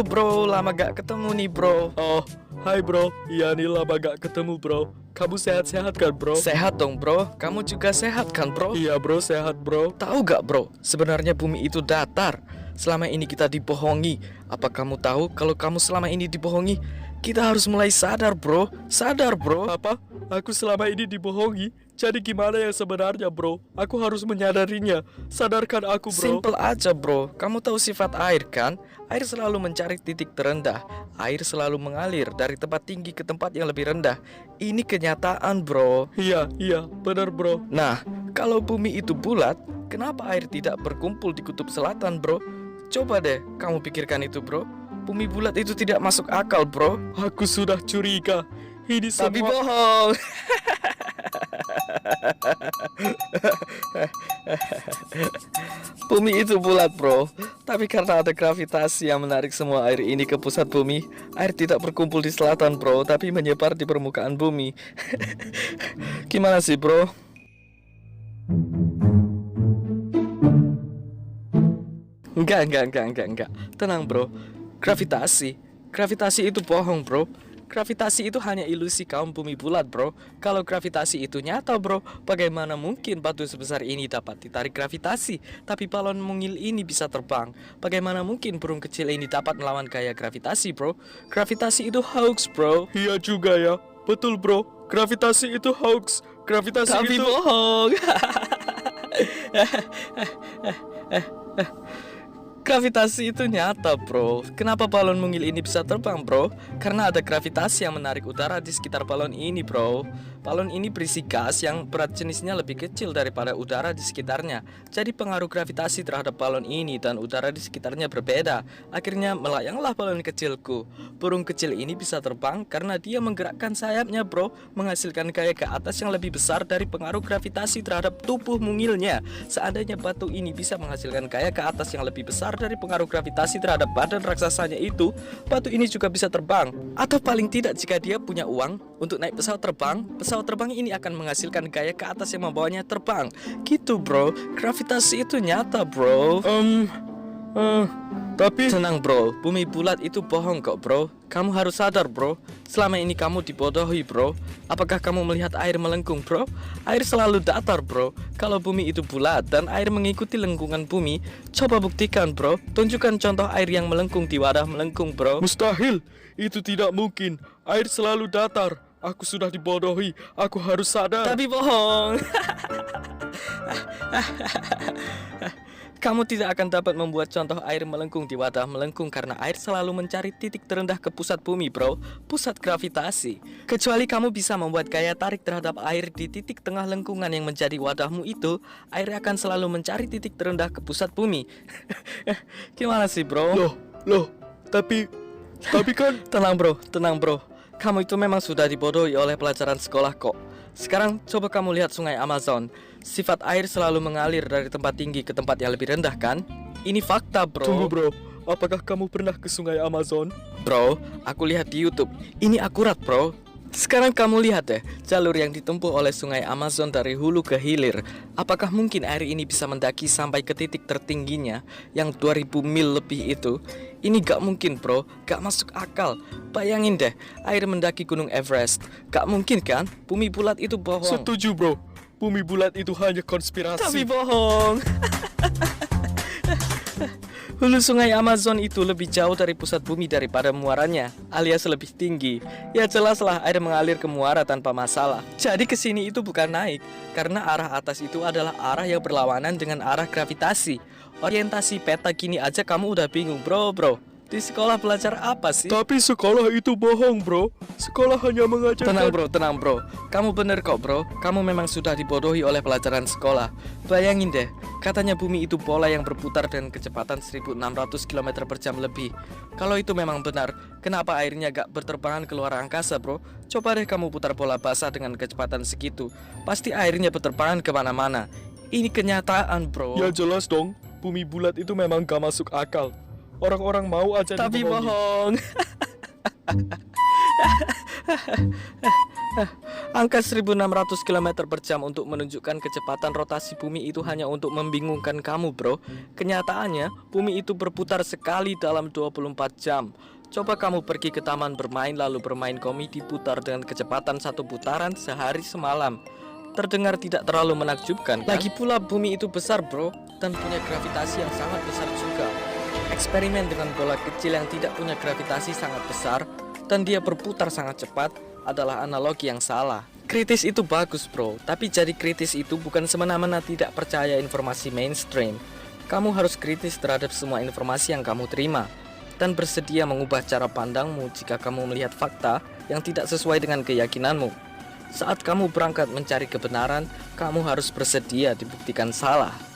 Halo bro, lama gak ketemu nih bro. Oh, hai bro. Iya nih lama gak ketemu bro. Kamu sehat-sehat kan bro? Sehat dong bro, kamu juga sehat kan bro? Iya bro, sehat bro. Tahu gak bro, sebenarnya bumi itu datar. Selama ini kita dibohongi. Apa kamu tahu kalau kamu selama ini dibohongi? Kita harus mulai sadar bro. Sadar bro. Apa? Aku selama ini dibohongi. Jadi gimana yang sebenarnya bro? Aku harus menyadarinya. Sadarkan aku bro. Simple aja bro. Kamu tahu sifat air kan? Air selalu mencari titik terendah. Air selalu mengalir dari tempat tinggi ke tempat yang lebih rendah. Ini kenyataan bro. Iya, benar bro. Nah, kalau bumi itu bulat, kenapa air tidak berkumpul di kutub selatan bro? Coba deh kamu pikirkan itu bro. Bumi bulat itu tidak masuk akal bro. Aku sudah curiga. Ini semua... Tapi bohong. Bumi itu bulat bro. Tapi karena ada gravitasi yang menarik semua air ini ke pusat bumi, air tidak berkumpul di selatan bro, tapi menyebar di permukaan bumi. Gimana sih bro? Enggak. Tenang bro. Gravitasi itu bohong bro. Gravitasi itu hanya ilusi kaum bumi bulat bro. Kalau gravitasi itu nyata bro, bagaimana mungkin batu sebesar ini dapat ditarik gravitasi, tapi balon mungil ini bisa terbang? Bagaimana mungkin burung kecil ini dapat melawan gaya gravitasi bro? Gravitasi itu hoax bro. Iya juga ya. Betul bro. Gravitasi itu hoax. Gravitasi Tapi itu... bohong. Gravitasi itu nyata bro. Kenapa balon mungil ini bisa terbang bro? Karena ada gravitasi yang menarik udara di sekitar balon ini bro. Balon ini berisi gas yang berat jenisnya lebih kecil daripada udara di sekitarnya. Jadi pengaruh gravitasi terhadap balon ini dan udara di sekitarnya berbeda. Akhirnya melayanglah balon kecilku. Burung kecil ini bisa terbang karena dia menggerakkan sayapnya bro, menghasilkan gaya ke atas yang lebih besar dari pengaruh gravitasi terhadap tubuh mungilnya. Seandainya batu ini bisa menghasilkan gaya ke atas yang lebih besar dari pengaruh gravitasi terhadap badan raksasanya itu, batu ini juga bisa terbang. Atau paling tidak jika dia punya uang untuk naik pesawat terbang ini akan menghasilkan gaya ke atas yang membawanya terbang. Gitu bro, gravitasi itu nyata bro. Tapi... Tenang bro, bumi bulat itu bohong kok bro. Kamu harus sadar bro. Selama ini kamu dibodohi bro. Apakah kamu melihat air melengkung bro? Air selalu datar bro. Kalau bumi itu bulat dan air mengikuti lengkungan bumi, coba buktikan bro. Tunjukkan contoh air yang melengkung di wadah melengkung bro. Mustahil. Itu tidak mungkin. Air selalu datar. Aku sudah dibodohi. Aku harus sadar. Tapi bohong. Kamu tidak akan dapat membuat contoh air melengkung di wadah melengkung karena air selalu mencari titik terendah ke pusat bumi bro, pusat gravitasi. Kecuali kamu bisa membuat gaya tarik terhadap air di titik tengah lengkungan yang menjadi wadahmu itu, air akan selalu mencari titik terendah ke pusat bumi. Gimana sih bro? Loh, tapi kan... Tenang bro. Kamu itu memang sudah dibodohi oleh pelajaran sekolah kok. Sekarang coba kamu lihat sungai Amazon. Sifat air selalu mengalir dari tempat tinggi ke tempat yang lebih rendah kan? Ini fakta bro. Tunggu bro, apakah kamu pernah ke sungai Amazon? Bro, aku lihat di YouTube. Ini akurat bro. Sekarang kamu lihat deh, jalur yang ditempuh oleh sungai Amazon dari hulu ke hilir. Apakah mungkin air ini bisa mendaki sampai ke titik tertingginya yang 2000 mil lebih itu? Ini gak mungkin bro, gak masuk akal. Bayangin deh, air mendaki gunung Everest. Gak mungkin kan? Bumi bulat itu bohong. Setuju bro, bumi bulat itu hanya konspirasi. Tapi bohong. Hulu sungai Amazon itu lebih jauh dari pusat bumi daripada muaranya, alias lebih tinggi. Ya jelaslah air mengalir ke muara tanpa masalah. Jadi kesini itu bukan naik, karena arah atas itu adalah arah yang berlawanan dengan arah gravitasi. Orientasi peta gini aja kamu udah bingung bro. Di sekolah belajar apa sih? Tapi sekolah itu bohong bro. Sekolah hanya mengajarkan... Tenang bro. Kamu bener kok bro. Kamu memang sudah dibodohi oleh pelajaran sekolah. Bayangin deh, katanya bumi itu bola yang berputar dengan kecepatan 1600 km per jam lebih. Kalau itu memang benar, kenapa airnya gak berterbangan keluar angkasa bro? Coba deh kamu putar bola basah dengan kecepatan segitu. Pasti airnya berterbangan kemana-mana. Ini kenyataan bro. Ya jelas dong, bumi bulat itu memang gak masuk akal. Orang-orang mau aja tapi dibohongi. bohong. Angka 1600 km per jam untuk menunjukkan kecepatan rotasi bumi itu hanya untuk membingungkan kamu, bro. Kenyataannya, bumi itu berputar sekali dalam 24 jam. Coba kamu pergi ke taman bermain lalu bermain komedi putar dengan kecepatan satu putaran sehari semalam. Terdengar tidak terlalu menakjubkan, kan? Lagi pula bumi itu besar, bro, dan punya gravitasi yang sangat besar juga. Eksperimen dengan bola kecil yang tidak punya gravitasi sangat besar dan dia berputar sangat cepat adalah analogi yang salah. Kritis itu bagus, bro, tapi jadi kritis itu bukan semena-mena tidak percaya informasi mainstream. Kamu harus kritis terhadap semua informasi yang kamu terima dan bersedia mengubah cara pandangmu jika kamu melihat fakta yang tidak sesuai dengan keyakinanmu. Saat kamu berangkat mencari kebenaran, kamu harus bersedia dibuktikan salah.